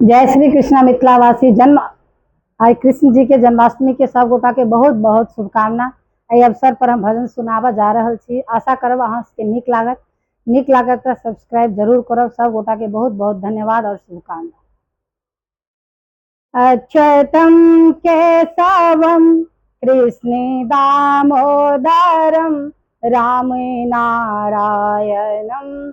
जय श्री कृष्ण मिथिलावासी जन्म आज कृष्ण जी के जन्माष्टमी के सब गोटा के बहुत बहुत शुभकामना। एहि अवसर पर हम भजन सुनाबा जा रहल छी। आशा करब अहाँ के नीक लागत तो सब्सक्राइब जरूर करब। सब गोटा के बहुत बहुत धन्यवाद और शुभकामना। अच्युतम केशवम कृष्ण दामोदरम राम नारायणम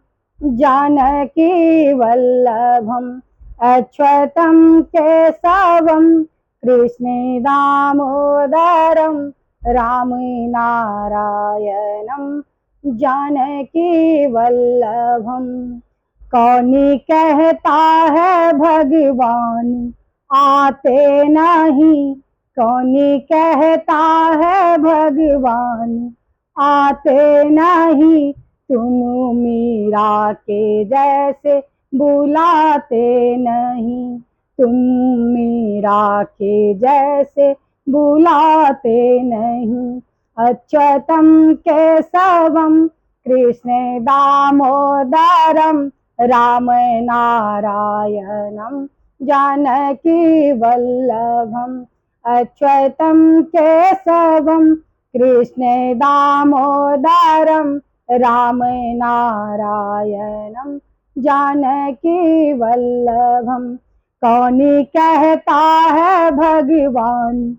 जानकी वल्लभम। अच्युतम केशवम कृष्ण दामोदरम राम नारायणम जानकी वल्लभम। कौनी कहता है भगवान आते नहीं, कौनी कहता है भगवान आते नहीं, तुम मीरा के जैसे बुलाते नहीं, तुम मीरा के जैसे बुलाते नहीं। अच्युतम केशवम कृष्ण दामोदरम राम नारायणम जानकी वल्लभम। अच्युतम केशवम कृष्ण दामोदरम राम नारायणम जानकी वल्लभम। कौनी कहता है भगवान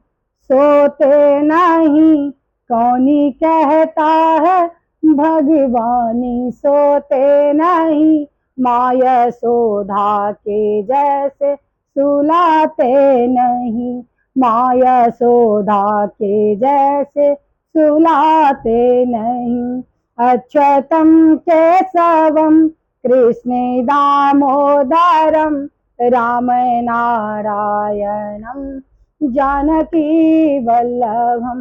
सोते नहीं, कौनी कहता है भगवानी सोते नहीं, माँ यशोदा के जैसे सुलाते नहीं, माँ यशोदा के जैसे सुलाते नहीं। अच्युतम केशवम कृष्ण दामोदरम राम नारायणम जानकी वल्लभम।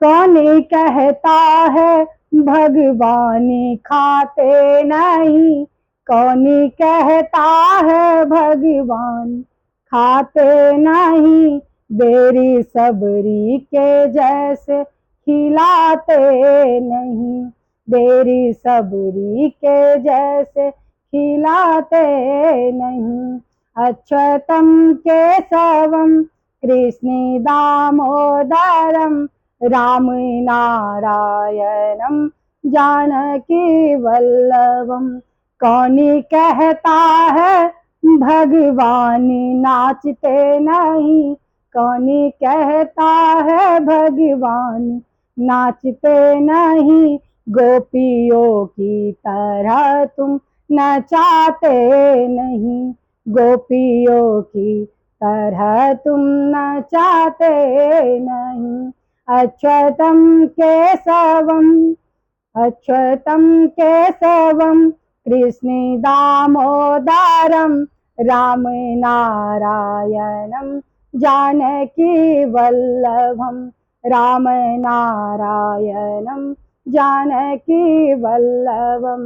कौन कहता है भगवानी खाते नहीं, कौन कहता है भगवान खाते नहीं, बेरी सबरी के जैसे खिलाते नहीं, बेरी सबरी के जैसे खिलाते नहीं। अच्युतम केशवम कृष्ण दामोदरम राम नारायणम जानकी वल्लभम। कौनी कहता है भगवानी नाचते नहीं, कौनी कहता है भगवान नाचते नहीं, गोपियों की तरह तुम नचाते नहीं, गोपियों की तरह तुम नचाते नहीं। अच्युतम केशवम, अच्युतम केशवम कृष्ण दामोदरम राम नारायणम जानकी वल्लभम, राम नारायणम जानकी वल्लभम।